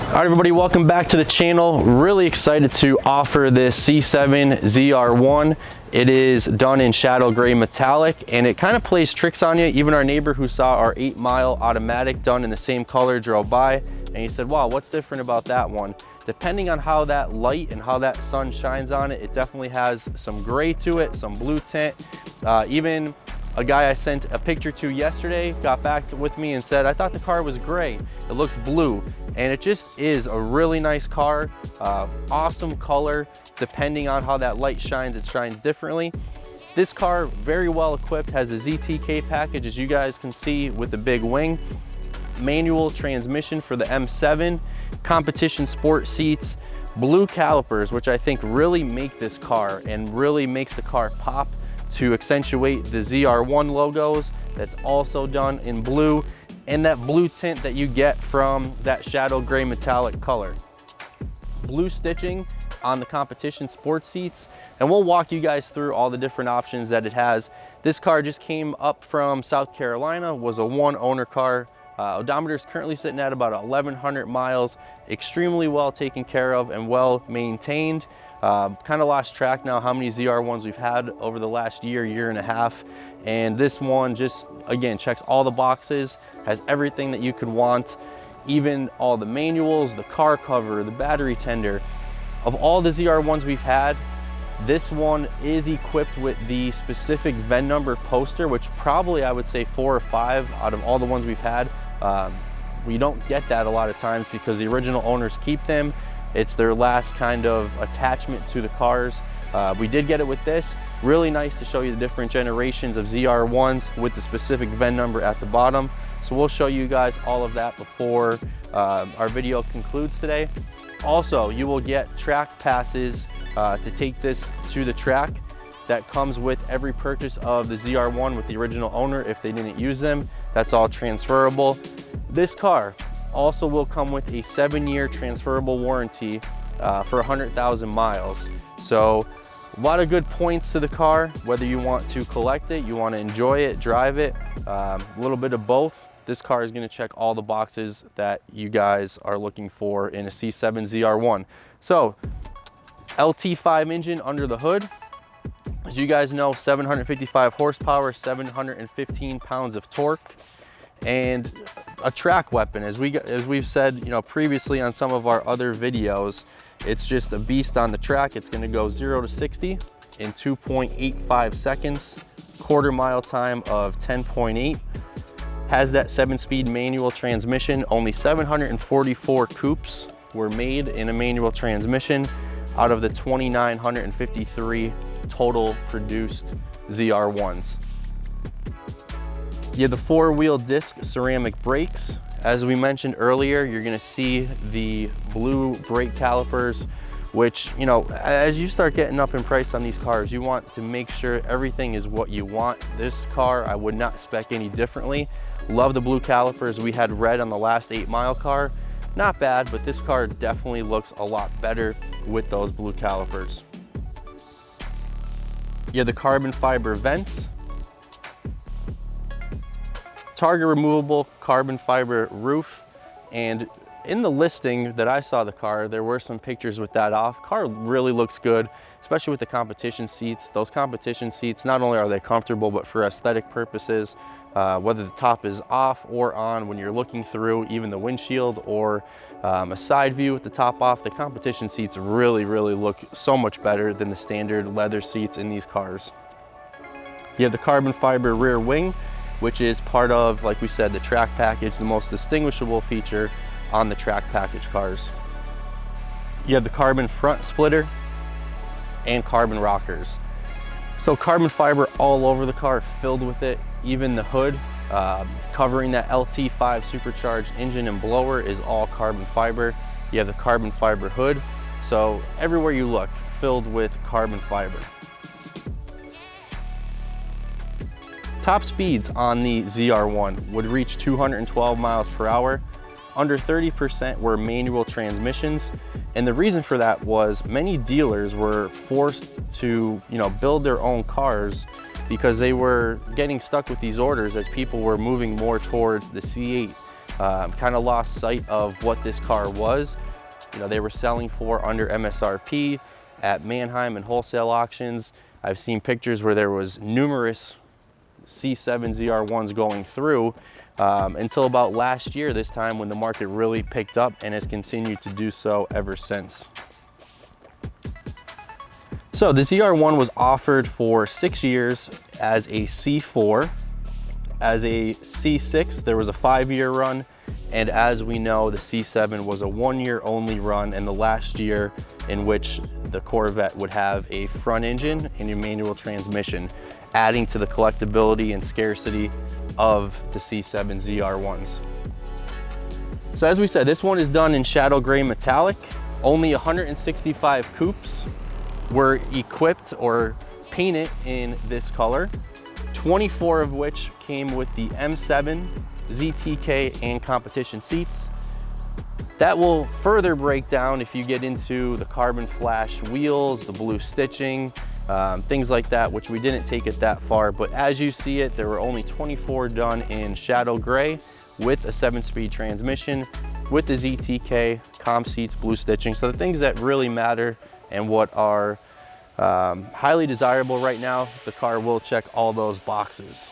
All right, everybody, welcome back to the channel. Really excited to offer this C7 ZR1. It is done in shadow gray metallic, and it kind of plays tricks on you. Even our neighbor who saw our 8-mile automatic done in the same color drove by, and he said, wow, what's different about that one? Depending on how that light and how that sun shines on it, it definitely has some gray to it, some blue tint. Even a guy I sent a picture to yesterday got back with me and said, I thought the car was gray. It looks blue. And it just is a really nice car, awesome color. Depending on how that light shines, it shines differently. This car, very well equipped, has a ZTK package, as you guys can see, with the big wing. Manual transmission for the M7, competition sport seats, blue calipers, which I think really make this car and really makes the car pop to accentuate the ZR1 logos. That's also done in blue, and that blue tint that you get from that shadow gray metallic color. Blue stitching on the competition sports seats, and we'll walk you guys through all the different options that it has. This car just came up from South Carolina, was a one owner car. Odometer is currently sitting at about 1,100 miles, extremely well taken care of and well maintained. Kind of lost track now how many ZR1s we've had over the last year and a half. And this one just, again, checks all the boxes, has everything that you could want, even all the manuals, the car cover, the battery tender. Of all the ZR1s we've had, this one is equipped with the specific VIN number poster, which probably I would say 4 or 5 out of all the ones we've had. We don't get that a lot of times because the original owners keep them. It's their last kind of attachment to the cars. We did get it with this. Really nice to show you the different generations of ZR1s with the specific VIN number at the bottom. So we'll show you guys all of that before our video concludes today. Also, you will get track passes to take this to the track. That comes with every purchase of the ZR1 with the original owner if they didn't use them. That's all transferable. This car also will come with a 7-year transferable warranty for 100,000 miles. So a lot of good points to the car, whether you want to collect it, you want to enjoy it, drive it, a little bit of both. This car is going to check all the boxes that you guys are looking for in a C7 ZR1. So LT5 engine under the hood. As you guys know, 755 horsepower, 715 pounds of torque, and a track weapon. As we've said, you know, previously on some of our other videos, it's just a beast on the track. It's going to go 0 to 60 in 2.85 seconds, quarter-mile time of 10.8. Has that 7-speed manual transmission. Only 744 coupes were made in a manual transmission out of the 2,953 total produced ZR1s. You have the 4-wheel disc ceramic brakes. As we mentioned earlier, you're gonna see the blue brake calipers, which, you know, as you start getting up in price on these cars, you want to make sure everything is what you want. This car, I would not spec any differently. Love the blue calipers. We had red on the last 8-mile car. Not bad, but this car definitely looks a lot better with those blue calipers. You have the carbon fiber vents, target removable carbon fiber roof, and in the listing that I saw the car, there were some pictures with that off. Car really looks good, especially with the competition seats. Those competition seats, not only are they comfortable, but for aesthetic purposes, whether the top is off or on, when you're looking through even the windshield or a side view with the top off, the competition seats really look so much better than the standard leather seats in these cars. You have the carbon fiber rear wing, which is part of, like we said, the track package, the most distinguishable feature on the track package cars. You have the carbon front splitter and carbon rockers. So carbon fiber all over the car, filled with it. Even the hood, covering that LT5 supercharged engine and blower, is all carbon fiber. You have the carbon fiber hood. So everywhere you look, filled with carbon fiber. Top speeds on the ZR1 would reach 212 miles per hour. Under 30% were manual transmissions. And the reason for that was many dealers were forced to, build their own cars because they were getting stuck with these orders as people were moving more towards the C8 kind of lost sight of what this car was. You know, they were selling for under MSRP at Manheim and wholesale auctions. I've seen pictures where there was numerous C7 ZR1s going through until about last year, this time when the market really picked up, and has continued to do so ever since. So the ZR1 was offered for 6 years as a C4. As a C6, there was a 5-year run. And as we know, the C7 was a 1-year only run, and the last year in which the Corvette would have a front engine and a manual transmission, adding to the collectability and scarcity of the C7 ZR1s. So as we said, this one is done in shadow gray metallic. Only 165 coupes were equipped or painted in this color, 24 of which came with the M7 ZTK and competition seats. That will further break down if you get into the carbon flash wheels, the blue stitching, things like that, which we didn't take it that far. But as you see it, there were only 24 done in shadow gray with a 7-speed transmission, with the ZTK, comp seats, blue stitching. So the things that really matter and what are highly desirable right now, the car will check all those boxes.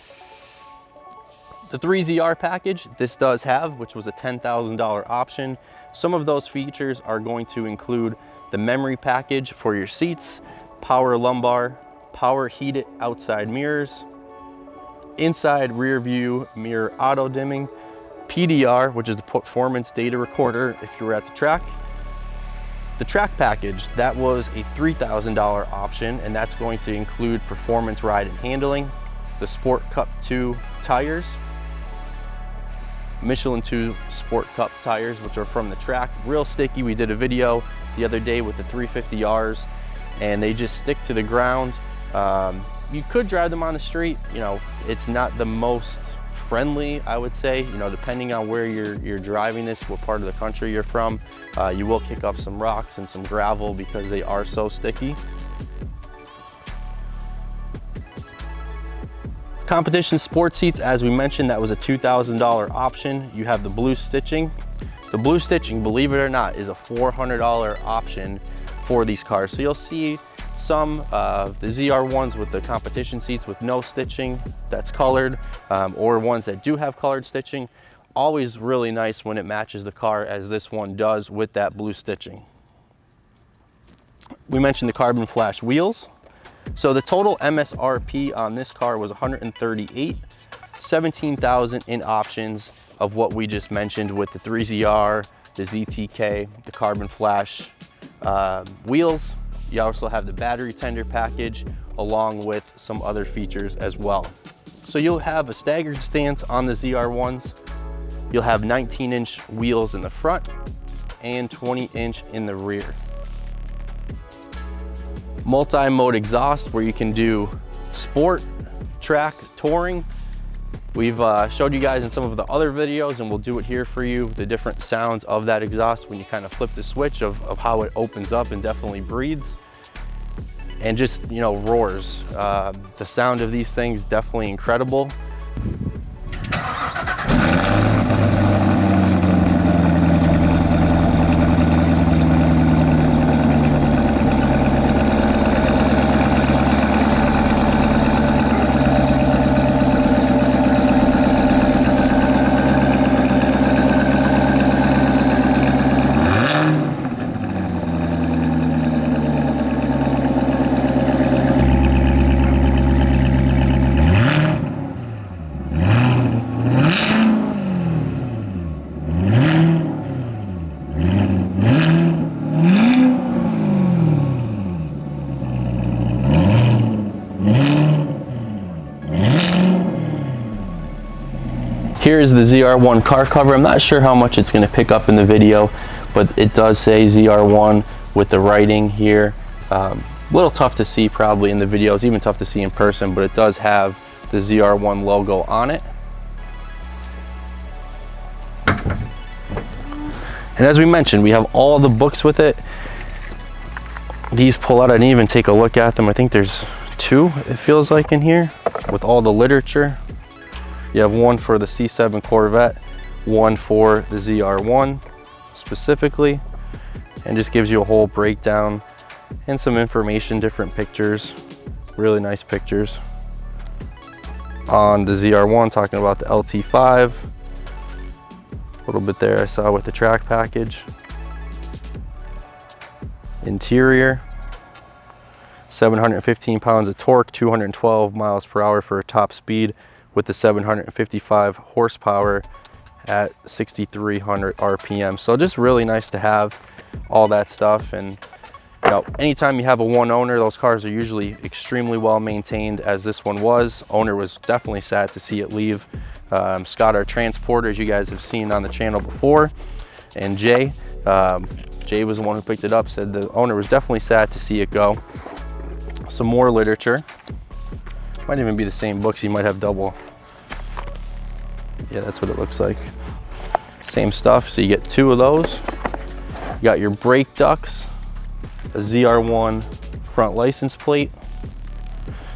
The 3ZR package, this does have, which was a $10,000 option. Some of those features are going to include the memory package for your seats, power lumbar, power heated outside mirrors, inside rear view mirror auto dimming, PDR, which is the performance data recorder if you were at the track. The track package, that was a $3,000 option, and that's going to include performance ride and handling, the Sport Cup 2 tires, Michelin 2 Sport Cup tires, which are from the track. Real sticky. We did a video the other day with the 350Rs, and they just stick to the ground. You could drive them on the street. You know, it's not the most friendly, I would say. You know, depending on where you're driving this, what part of the country you're from, you will kick up some rocks and some gravel because they are so sticky. Competition sport seats, as we mentioned, that was a $2,000 option. You have the blue stitching. The blue stitching, believe it or not, is a $400 option for these cars. So you'll see some of the ZR1s with the competition seats with no stitching that's colored, or ones that do have colored stitching. Always really nice when it matches the car, as this one does with that blue stitching. We mentioned the carbon flash wheels. So the total MSRP on this car was $138,000, $17,000 in options of what we just mentioned with the 3ZR, the ZTK, the carbon flash wheels. You also have the battery tender package along with some other features as well. So you'll have a staggered stance on the ZR1s. You'll have 19-inch wheels in the front and 20-inch in the rear. Multi-mode exhaust where you can do sport, track, touring. We've showed you guys in some of the other videos, and we'll do it here for you, the different sounds of that exhaust when you kind of flip the switch of how it opens up and definitely breathes and just, you know, roars. The sound of these things, definitely incredible. Here's the ZR1 car cover. I'm not sure how much it's going to pick up in the video, but it does say ZR1 with the writing here. A little tough to see probably in the videos, even tough to see in person, but it does have the ZR1 logo on it. And as we mentioned, we have all the books with it. These pull out, I didn't even take a look at them. I think there's 2, it feels like, in here with all the literature. You have one for the C7 Corvette, one for the ZR1 specifically, and just gives you a whole breakdown and some information, different pictures, really nice pictures on the ZR1, talking about the LT5. A little bit there I saw with the track package. Interior, 715 pounds of torque, 212 miles per hour for a top speed with the 755 horsepower at 6,300 RPM. So just really nice to have all that stuff. And you know, anytime you have a one owner, those cars are usually extremely well maintained, as this one was. Owner was definitely sad to see it leave. Scott, our transporter, as you guys have seen on the channel before, and Jay was the one who picked it up, said the owner was definitely sad to see it go. Some more literature. Might even be the same books. You might have double. Yeah, that's what it looks like. Same stuff. So you get two of those. You got your brake ducts, a ZR1 front license plate.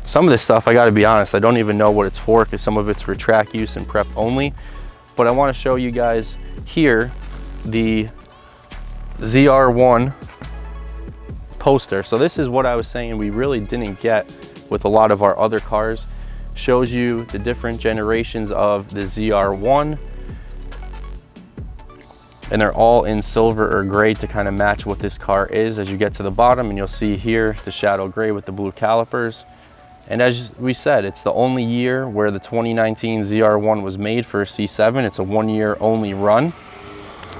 Some of this stuff, I gotta be honest, I don't even know what it's for, because some of it's for track use and prep only. But I wanna show you guys here the ZR1 poster. So this is what I was saying we really didn't get with a lot of our other cars. Shows you the different generations of the ZR1, and they're all in silver or gray to kind of match what this car is as you get to the bottom. And you'll see here the shadow gray with the blue calipers. And as we said, it's the only year where the 2019 ZR1 was made for a C7. It's a 1 year only run.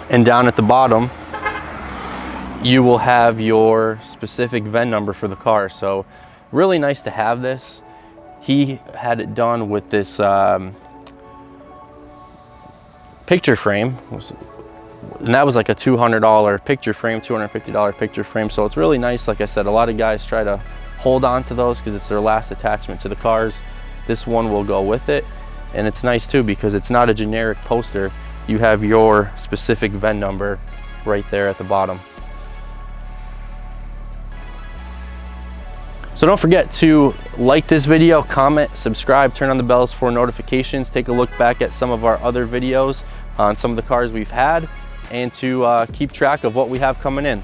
And down at the bottom, you will have your specific VIN number for the car. So really nice to have this. He had it done with this picture frame, and that was like a $200 picture frame, $250 picture frame. So it's really nice. Like I said, a lot of guys try to hold on to those because it's their last attachment to the cars. This one will go with it. And it's nice too, because it's not a generic poster. You have your specific VIN number right there at the bottom. So don't forget to like this video, comment, subscribe, turn on the bells for notifications, take a look back at some of our other videos on some of the cars we've had, and to keep track of what we have coming in.